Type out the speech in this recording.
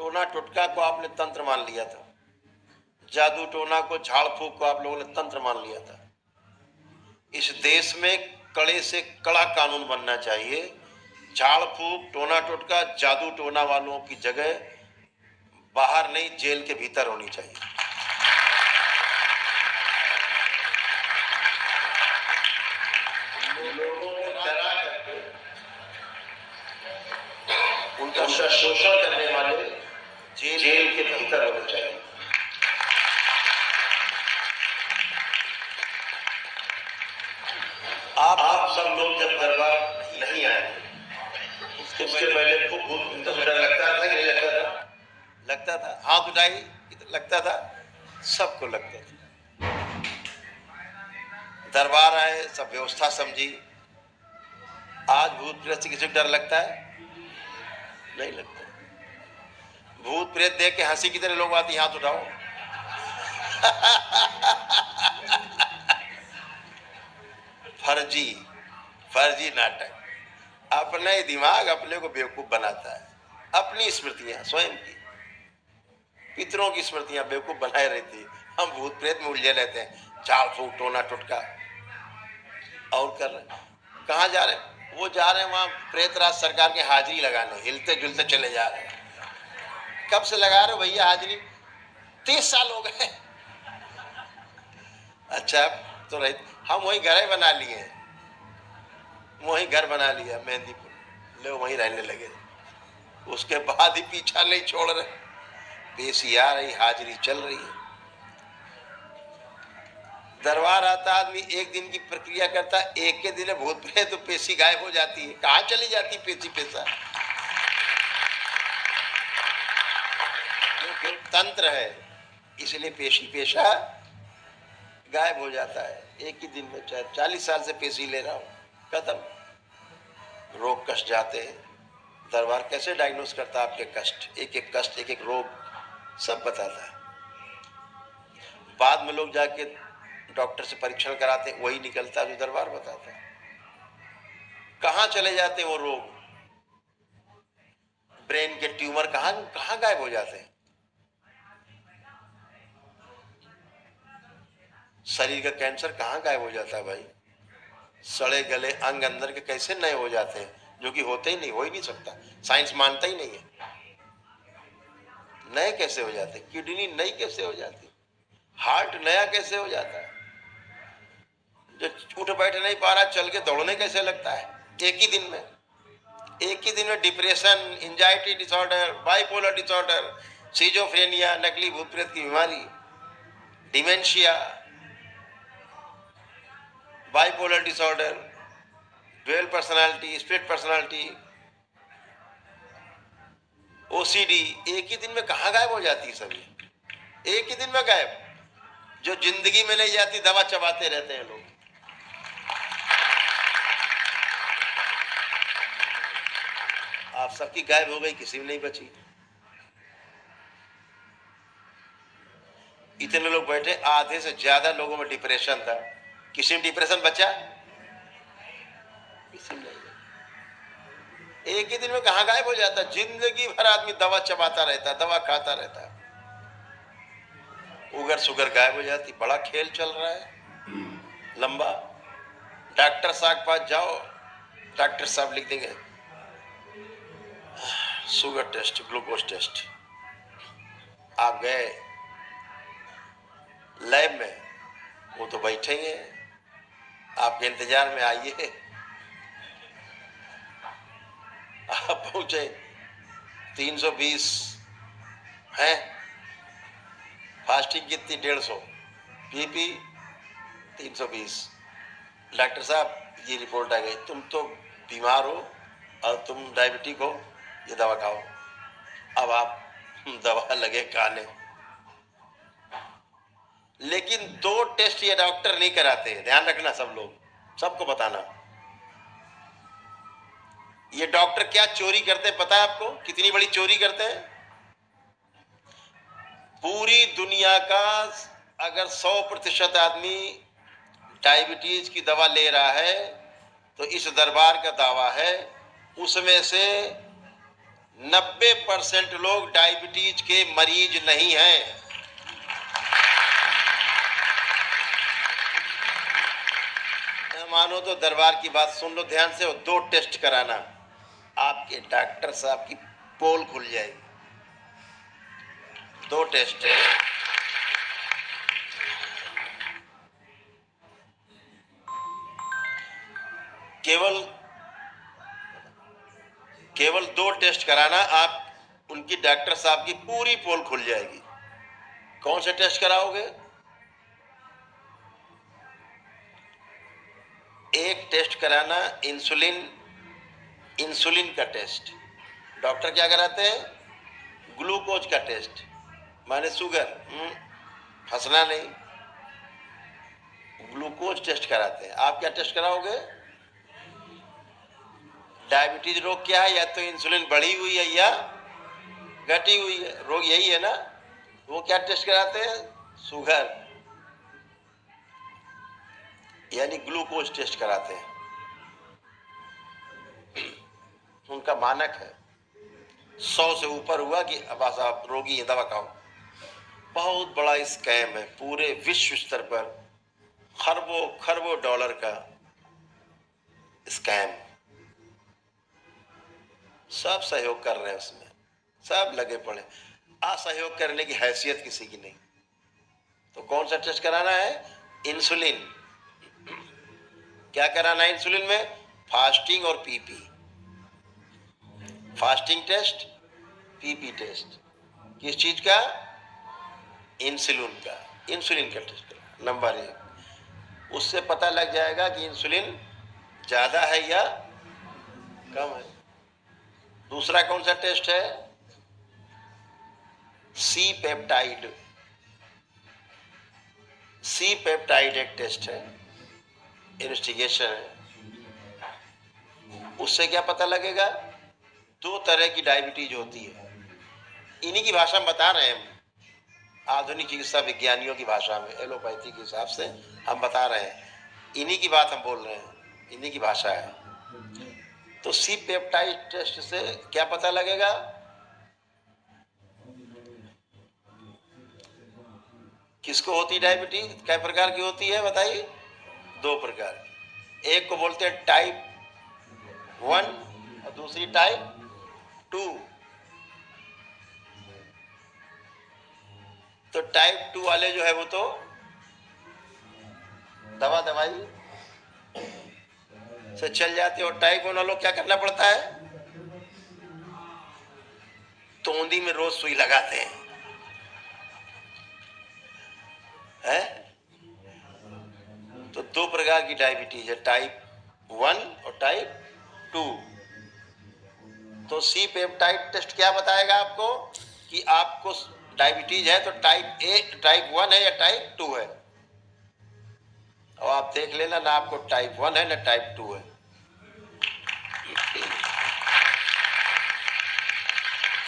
टोना टोटका को आपने तंत्र मान लिया था, जादू टोना को, झाड़ फूक को आप लोगों ने तंत्र मान लिया था। इस देश में कड़े से कड़ा कानून बनना चाहिए। झाड़ फूक, टोना टोटका, जादू टोना वालों की जगह बाहर नहीं, जेल के भीतर होनी चाहिए। लोगों को डरा करके उनका शोषण करने वाले जेल के भीतर होने चाहिए। आप सब लोग जब दरबार नहीं आए, उसके पहले खूब भूत तो डर लगता था कि नहीं लगता था? लगता था। हाथ उठाई, लगता था, सबको लगता था। दरबार आए, सब व्यवस्था समझी। आज भूत प्रेत से किसी को डर लगता है? नहीं लगता। भूत प्रेत देख के हंसी की तरह लोग आते, हाथ उठाओ। फर्जी नाटक। अपना ही दिमाग अपने को बेवकूफ बनाता है। अपनी स्मृतियां स्वयं की, पितरों की स्मृतियां बेवकूफ बनाए रहती। हम भूत प्रेत में उलझे रहते हैं, झाड़ फूक टोना टोटका और कर रहे। कहाँ जा रहे? वो जा रहे हैं वहां प्रेतराज सरकार की हाजिरी लगाने, हिलते जुलते चले जा रहे हैं। कब से लगा रहे हो भैया हाजिरी? 30 साल हो गए। अच्छा तो रही, हम वही घर बना लिए, वही घर बना लिया मेहंदीपुर, ले वहीं रहने लगे। उसके बाद ही पीछा नहीं छोड़ रहे। पेशी आ रही, हाजिरी चल रही है। दरबार आता आदमी, एक दिन की प्रक्रिया करता, एक के दिन भूत प्रेत तो पेशी गायब हो जाती है। कहाँ चली जाती पेशी पेशा? क्योंकि तंत्र है, इसलिए पेशी पेशा गायब हो जाता है एक ही दिन में। चाहे 40 साल से पेशी ले रहा हूं, खत्म। रोग कष्ट जाते हैं। दरबार कैसे डायग्नोस करता है आपके कष्ट, एक एक कष्ट, एक एक रोग सब बताता है। बाद में लोग जाके डॉक्टर से परीक्षण कराते हैं, वही निकलता है जो दरबार बताता है। कहाँ चले जाते हैं वो रोग? ब्रेन के ट्यूमर कहाँ कहाँ गायब हो जाते हैं? शरीर का कैंसर कहाँ गायब हो जाता है भाई? सड़े गले अंग अंदर के कैसे नए हो जाते हैं, जो कि होते ही नहीं, हो ही नहीं सकता। साइंस मानता ही नहीं है। नए कैसे हो जाते? किडनी नई कैसे हो जाती? हार्ट नया कैसे हो जाता है? जो उठ बैठ नहीं पा रहा, चल के दौड़ने कैसे लगता है? एक ही दिन में। एक ही दिन में depression, anxiety disorder, bipolar disorder, schizophrenia, नकली भूत प्रेत की बीमारी, dementia, bipolar disorder, dual personality, split personality, OCD, एक ही दिन में कहाँ गायब हो जाती है सभी? एक ही दिन में गायब। जो जिंदगी में नहीं जाती, दवा चबाते रहते हैं लोग। आप सबकी गायब हो गई, किसी में नहीं बची। इतने लोग बैठे, आधे से ज्यादा लोगों में डिप्रेशन था, किसी में डिप्रेशन बचा? किसी में नहीं। एक ही दिन में कहाँ गायब हो जाता? जिंदगी भर आदमी दवा चबाता रहता, दवा खाता रहता, उगर सुगर गायब हो जाती। बड़ा खेल चल रहा है लंबा। डॉक्टर साहब के पास जाओ, डॉक्टर साहब लिख देंगे शुगर टेस्ट, ग्लूकोज टेस्ट। आप गए लैब में, वो तो बैठे ही हैं, आपके इंतजार में। आइए, आप पहुंचे 320 है, फास्टिंग कितनी 150, बीपी 320। डॉक्टर साहब ये रिपोर्ट आ गई, तुम तो बीमार हो और तुम डायबिटिक हो, ये दवा खाओ। अब आप दवा लगे खाने। लेकिन 2 टेस्ट ये डॉक्टर नहीं कराते, ध्यान रखना सब लोग, सबको बताना। ये डॉक्टर क्या चोरी करते हैं पता है आपको? कितनी बड़ी चोरी करते हैं? पूरी दुनिया का अगर 100% आदमी डायबिटीज की दवा ले रहा है, तो इस दरबार का दावा है उसमें से 90% लोग डायबिटीज के मरीज नहीं हैं। मानो तो दरबार की बात सुन लो ध्यान से, 2 टेस्ट कराना, आपके डॉक्टर साहब की पोल खुल जाएगी। 2 टेस्ट है। केवल 2 टेस्ट कराना, आप उनकी डॉक्टर साहब की पूरी पोल खुल जाएगी। कौन से टेस्ट कराओगे? एक टेस्ट कराना इंसुलिन का टेस्ट। डॉक्टर क्या कराते हैं? ग्लूकोज का टेस्ट, माने शुगर। हंसना नहीं, ग्लूकोज टेस्ट कराते हैं। आप क्या टेस्ट कराओगे? डायबिटीज रोग क्या है? या तो इंसुलिन बढ़ी हुई है या घटी हुई है, रोग यही है ना। वो क्या टेस्ट कराते हैं? शुगर, यानी ग्लूकोज टेस्ट कराते हैं। उनका मानक है 100 से ऊपर हुआ कि अब आप रोगी हैं, दवा खाओ। बहुत बड़ा स्कैम है, पूरे विश्व स्तर पर खरबों खरबों डॉलर का स्कैम। सब सहयोग कर रहे हैं उसमें, सब लगे पड़े। असहयोग करने की हैसियत किसी की नहीं। तो कौन सा टेस्ट कराना है? इंसुलिन। क्या कराना है इंसुलिन में? फास्टिंग और PP. Fasting test, PP test. किस चीज का? इंसुलिन का टेस्ट कराना। नंबर 1, उससे पता लग जाएगा कि इंसुलिन ज्यादा है या कम है। दूसरा कौन सा टेस्ट है? C peptide. सी पेप्टाइड एक टेस्ट है, इन्वेस्टिगेशन है। उससे क्या पता लगेगा? 2 तरह की डायबिटीज होती है। इन्हीं की भाषा में बता रहे हैं हम, आधुनिक चिकित्सा विज्ञानियों की भाषा में, एलोपैथी के हिसाब से हम बता रहे हैं। इन्हीं की बात हम बोल रहे हैं, इन्हीं की भाषा है। तो सी पेप्टाइड टेस्ट से क्या पता लगेगा? किसको होती डायबिटीज? कै प्रकार की होती है बताइए? 2 प्रकार की। एक को बोलते हैं टाइप 1 और दूसरी टाइप 2। तो टाइप 2 वाले जो है वो तो दवाई से चल जाते, और टाइप 1 वालों क्या करना पड़ता है? तोंदी में रोज सुई लगाते हैं, है? तो 2 प्रकार की डायबिटीज है, टाइप 1 और टाइप 2। तो सी पेप्टाइड टेस्ट क्या बताएगा आपको कि आपको डायबिटीज है तो टाइप 1 है या टाइप 2 है। और आप देख लेना ना, आपको टाइप 1 है ना टाइप 2 है।